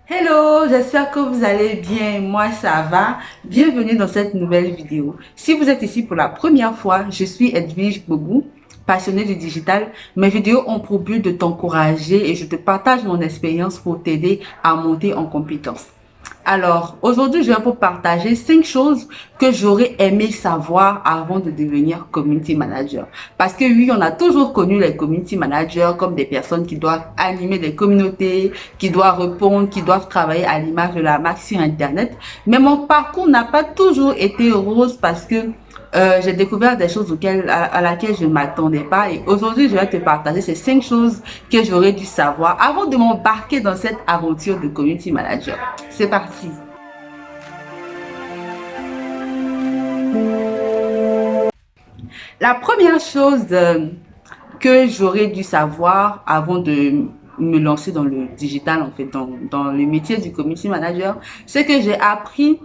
Hello, j'espère que vous allez bien. Moi, ça va. Bienvenue dans cette nouvelle vidéo. Si vous êtes ici pour la première fois, je suis Edwige Bobou, passionnée du digital. Mes vidéos ont pour but de t'encourager et je te partage mon expérience pour t'aider à monter en compétences. Alors, aujourd'hui, je vais vous partager 5 choses que j'aurais aimé savoir avant de devenir community manager. Parce que oui, on a toujours connu les community managers comme des personnes qui doivent animer des communautés, qui doivent répondre, qui doivent travailler à l'image de la marque sur Internet. Mais mon parcours n'a pas toujours été rose parce que j'ai découvert des choses à laquelle je ne m'attendais pas. Et aujourd'hui, je vais te partager ces 5 choses que j'aurais dû savoir avant de m'embarquer dans cette aventure de community manager. C'est parti. La première chose que j'aurais dû savoir avant de me lancer dans le digital, en fait, dans le métier du community manager, c'est que j'ai appris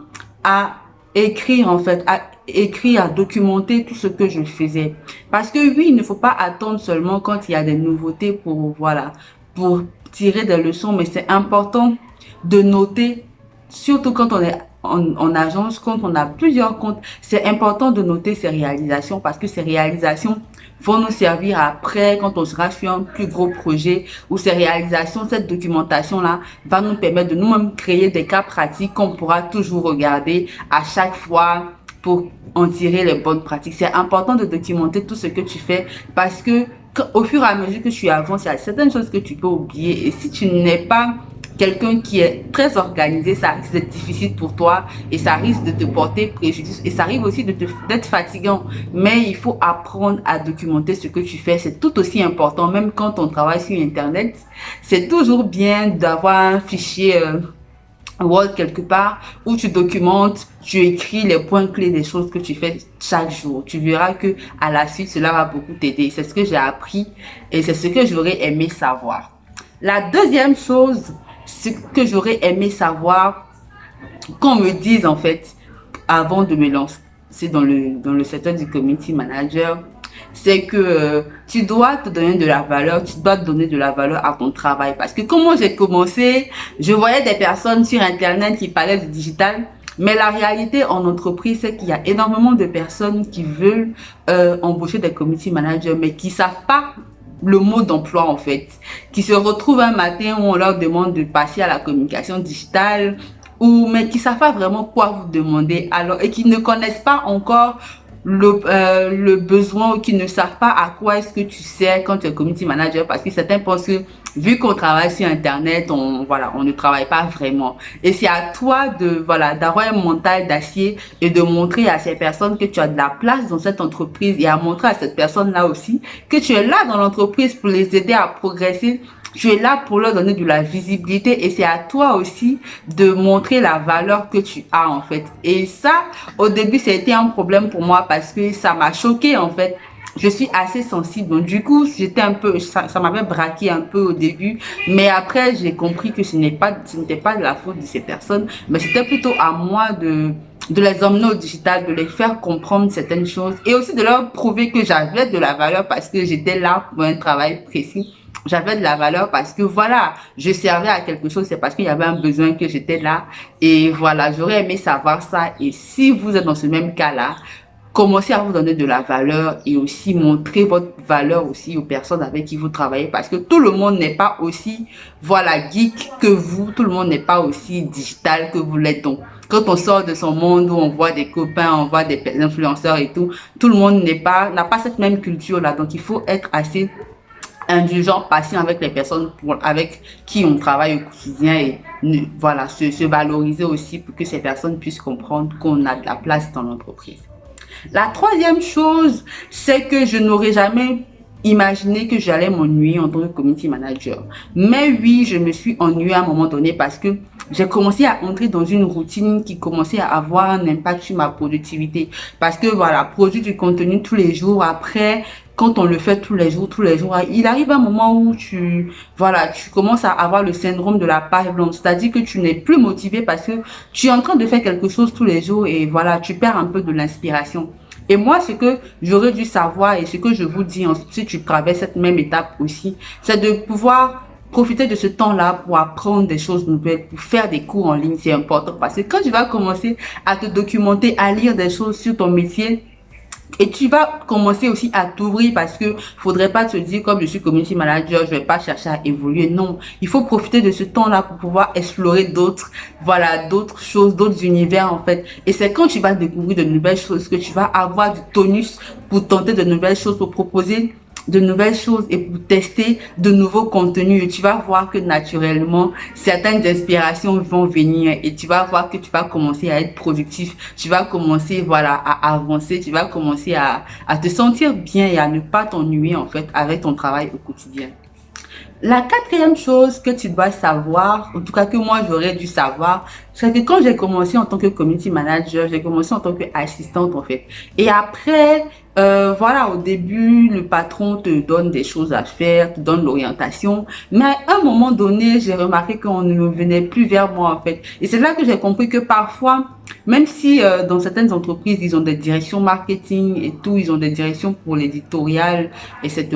à écrire, en fait, à écrire, à documenter tout ce que je faisais. Parce que oui, il ne faut pas attendre seulement quand il y a des nouveautés pour tirer des leçons, mais c'est important de noter, surtout quand on est en agence, quand on a plusieurs comptes, c'est important de noter ses réalisations parce que ces réalisations vont nous servir après quand on sera sur un plus gros projet ou ces réalisations, cette documentation-là va nous permettre de nous-mêmes créer des cas pratiques qu'on pourra toujours regarder à chaque fois pour en tirer les bonnes pratiques. C'est important de documenter tout ce que tu fais parce que au fur et à mesure que tu avances, il y a certaines choses que tu peux oublier et si tu n'es pas quelqu'un qui est très organisé, ça risque d'être difficile pour toi et ça risque de te porter préjudice et ça arrive aussi d'être fatigant. Mais il faut apprendre à documenter ce que tu fais. C'est tout aussi important, même quand on travaille sur Internet. C'est toujours bien d'avoir un fichier Word quelque part où tu documentes, tu écris les points clés des choses que tu fais chaque jour. Tu verras que à la suite, cela va beaucoup t'aider. C'est ce que j'ai appris et c'est ce que j'aurais aimé savoir. La deuxième chose, ce que j'aurais aimé savoir, qu'on me dise en fait, avant de me lancer dans le secteur du community manager, c'est que tu dois te donner de la valeur, tu dois te donner de la valeur à ton travail. Parce que comment j'ai commencé, je voyais des personnes sur Internet qui parlaient du digital, mais la réalité en entreprise, c'est qu'il y a énormément de personnes qui veulent embaucher des community managers, mais qui savent pas le mot d'emploi en fait, qui se retrouvent un matin où on leur demande de passer à la communication digitale ou mais qui savent pas vraiment quoi vous demander alors et qui ne connaissent pas encore le besoin ou qui ne savent pas à quoi est-ce que tu sers quand tu es community manager parce que certains pensent que vu qu'on travaille sur internet on ne travaille pas vraiment et c'est à toi d'avoir un mental d'acier et de montrer à ces personnes que tu as de la place dans cette entreprise et à montrer à cette personne là aussi que tu es là dans l'entreprise pour les aider à progresser. Tu es là pour leur donner de la visibilité et c'est à toi aussi de montrer la valeur que tu as en fait. Et ça, au début, ça a été un problème pour moi parce que ça m'a choqué en fait. Je suis assez sensible. Donc, du coup, ça m'avait braqué un peu au début. Mais après, j'ai compris que ce n'était pas de la faute de ces personnes, mais c'était plutôt à moi de les emmener au digital, de les faire comprendre certaines choses et aussi de leur prouver que j'avais de la valeur parce que j'étais là pour un travail précis. J'avais de la valeur parce que voilà, je servais à quelque chose, c'est parce qu'il y avait un besoin que j'étais là. Et voilà, j'aurais aimé savoir ça. Et si vous êtes dans ce même cas-là, commencez à vous donner de la valeur et aussi montrer votre valeur aussi aux personnes avec qui vous travaillez parce que tout le monde n'est pas aussi, geek que vous. Tout le monde n'est pas aussi digital que vous l'êtes. Donc, quand on sort de son monde où on voit des copains, on voit des influenceurs et tout le monde n'a pas cette même culture-là. Donc, il faut être assez indulgent, patient avec les personnes avec qui on travaille au quotidien et se valoriser aussi pour que ces personnes puissent comprendre qu'on a de la place dans l'entreprise. La troisième chose, c'est que je n'aurais jamais imaginé que j'allais m'ennuyer en tant que community manager. Mais oui, je me suis ennuyée à un moment donné parce que j'ai commencé à entrer dans une routine qui commençait à avoir un impact sur ma productivité. Parce que produire du contenu tous les jours après, quand on le fait tous les jours, il arrive un moment où tu commences à avoir le syndrome de la page blanche. C'est-à-dire que tu n'es plus motivé parce que tu es en train de faire quelque chose tous les jours et tu perds un peu de l'inspiration. Et moi, ce que j'aurais dû savoir et ce que je vous dis si tu traverses cette même étape aussi, c'est de pouvoir profiter de ce temps-là pour apprendre des choses nouvelles, pour faire des cours en ligne, c'est important parce que quand tu vas commencer à te documenter, à lire des choses sur ton métier, et tu vas commencer aussi à t'ouvrir parce que faudrait pas te dire comme je suis community manager, je vais pas chercher à évoluer. Non, il faut profiter de ce temps-là pour pouvoir explorer d'autres choses, d'autres univers en fait. Et c'est quand tu vas découvrir de nouvelles choses que tu vas avoir du tonus pour tenter de nouvelles choses, pour proposer de nouvelles choses et pour tester de nouveaux contenus. Et tu vas voir que naturellement, certaines inspirations vont venir et tu vas voir que tu vas commencer à être productif. Tu vas commencer, à avancer. Tu vas commencer à te sentir bien et à ne pas t'ennuyer, en fait, avec ton travail au quotidien. La quatrième chose que tu dois savoir, en tout cas que moi j'aurais dû savoir, c'est que quand j'ai commencé en tant que community manager, j'ai commencé en tant qu'assistante en fait. Et après, au début, le patron te donne des choses à faire, te donne l'orientation. Mais à un moment donné, j'ai remarqué qu'on ne venait plus vers moi en fait. Et c'est là que j'ai compris que parfois, même si dans certaines entreprises, ils ont des directions marketing et tout, ils ont des directions pour l'éditorial, etc.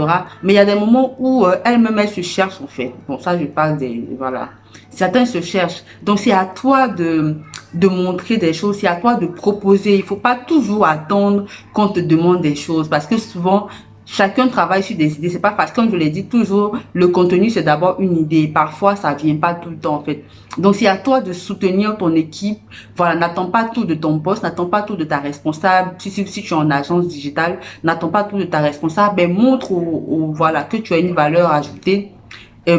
Mais il y a des moments où elles-mêmes, elles se cherchent en fait. Bon, ça, je parle des... Voilà. Certains se cherchent. Donc, c'est à toi de montrer des choses, c'est à toi de proposer. Il faut pas toujours attendre qu'on te demande des choses parce que souvent, chacun travaille sur des idées. C'est pas parce que, comme je l'ai dit toujours, le contenu, c'est d'abord une idée. Parfois, ça vient pas tout le temps, en fait. Donc, c'est à toi de soutenir ton équipe. Voilà, n'attends pas tout de ton boss, n'attends pas tout de ta responsable. Si tu es en agence digitale, n'attends pas tout de ta responsable, mais montre que tu as une valeur ajoutée.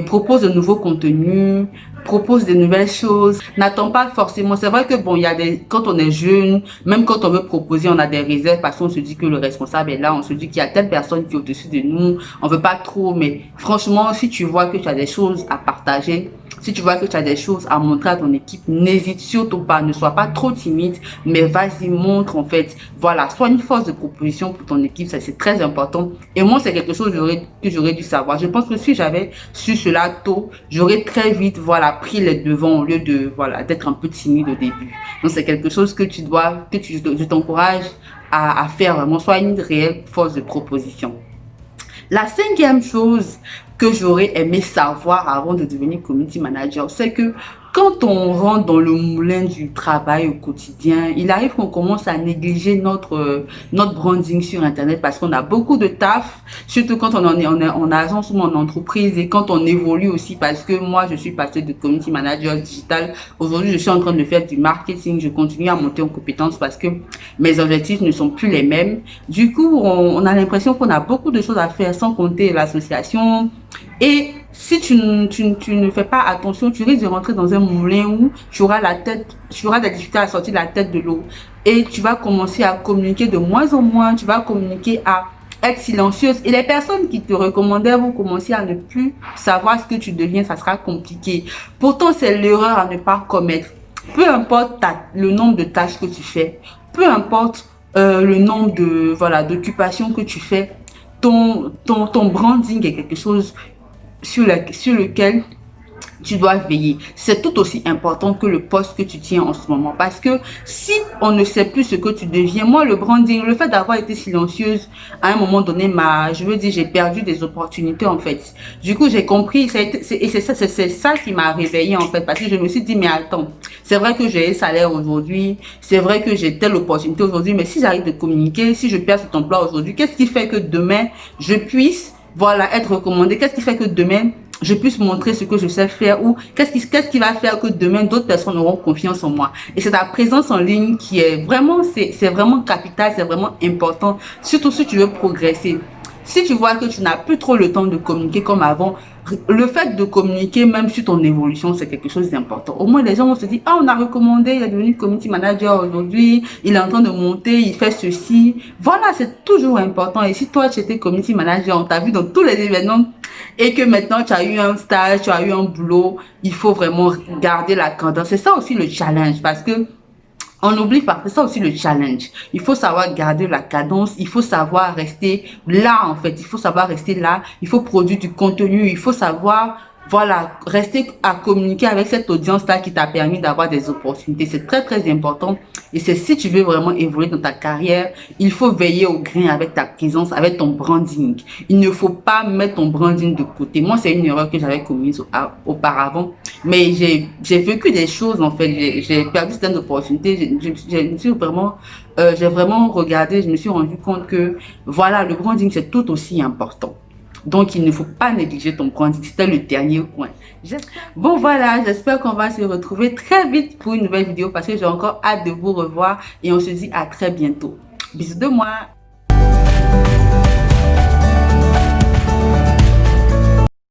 Propose de nouveaux contenus, propose de nouvelles choses. N'attends pas forcément. C'est vrai que bon, quand on est jeune, même quand on veut proposer, on a des réserves parce qu'on se dit que le responsable est là, on se dit qu'il y a telle personne qui est au-dessus de nous. On veut pas trop, mais franchement, si tu vois que tu as des choses à partager, si tu vois que tu as des choses à montrer à ton équipe, n'hésite surtout pas, ne sois pas trop timide, mais vas-y, montre en fait. Voilà, sois une force de proposition pour ton équipe, ça c'est très important. Et moi, c'est quelque chose que j'aurais dû savoir. Je pense que si j'avais su cela tôt, j'aurais très vite, pris les devants au lieu de, d'être un peu timide au début. Donc c'est quelque chose que je t'encourage à faire vraiment, sois une réelle force de proposition. La cinquième chose que j'aurais aimé savoir avant de devenir community manager, c'est que quand on rentre dans le moulin du travail au quotidien, il arrive qu'on commence à négliger notre branding sur Internet parce qu'on a beaucoup de taf, surtout quand on est en agence ou en entreprise et quand on évolue aussi parce que moi, je suis passée de community manager digital. Aujourd'hui, je suis en train de faire du marketing. Je continue à monter en compétences parce que mes objectifs ne sont plus les mêmes. Du coup, on a l'impression qu'on a beaucoup de choses à faire sans compter l'association. Et si tu ne fais pas attention, tu risques de rentrer dans un moulin où tu auras des difficultés à sortir la tête de l'eau. Et tu vas commencer à communiquer de moins en moins, tu vas communiquer à être silencieuse. Et les personnes qui te recommandaient vont commencer à ne plus savoir ce que tu deviens, ça sera compliqué. Pourtant, c'est l'erreur à ne pas commettre. Peu importe le nombre de tâches que tu fais, peu importe le nombre d'occupations que tu fais, ton branding est quelque chose sur lequel tu dois veiller. C'est tout aussi important que le poste que tu tiens en ce moment. Parce que si on ne sait plus ce que tu deviens, moi, le branding, le fait d'avoir été silencieuse, à un moment donné, j'ai perdu des opportunités, en fait. Du coup, j'ai compris, c'est ça qui m'a réveillée, en fait, parce que je me suis dit, mais attends, c'est vrai que j'ai un salaire aujourd'hui, c'est vrai que j'ai telle opportunité aujourd'hui, mais si j'arrête de communiquer, si je perds cet emploi aujourd'hui, qu'est-ce qui fait que demain, je puisse être recommandé? Qu'est-ce qui fait que demain, je puisse montrer ce que je sais faire ou qu'est-ce qui va faire que demain, d'autres personnes auront confiance en moi? Et c'est ta présence en ligne qui est vraiment, c'est vraiment capital, c'est vraiment important, surtout si tu veux progresser. Si tu vois que tu n'as plus trop le temps de communiquer comme avant, le fait de communiquer même sur ton évolution, c'est quelque chose d'important. Au moins, les gens vont se dire, ah, on a recommandé, il est devenu community manager aujourd'hui, il est en train de monter, il fait ceci. Voilà, c'est toujours important. Et si toi, tu étais community manager, on t'a vu dans tous les événements et que maintenant, tu as eu un stage, tu as eu un boulot, il faut vraiment garder la cadence. C'est ça aussi le challenge parce que on n'oublie pas, c'est ça aussi le challenge. Il faut savoir garder la cadence, il faut savoir rester là en fait, il faut savoir rester là, il faut produire du contenu, il faut savoir voilà, rester à communiquer avec cette audience-là qui t'a permis d'avoir des opportunités. C'est très, très important. Et c'est si tu veux vraiment évoluer dans ta carrière, il faut veiller au grain avec ta présence, avec ton branding. Il ne faut pas mettre ton branding de côté. Moi, c'est une erreur que j'avais commise auparavant. Mais j'ai vécu des choses, en fait. J'ai perdu certaines opportunités. Je me suis vraiment, j'ai vraiment regardé, je me suis rendu compte que, voilà, le branding, c'est tout aussi important. Donc, il ne faut pas négliger ton branding. C'était le dernier point. Bon, voilà, j'espère qu'on va se retrouver très vite pour une nouvelle vidéo parce que j'ai encore hâte de vous revoir et on se dit à très bientôt. Bisous de moi.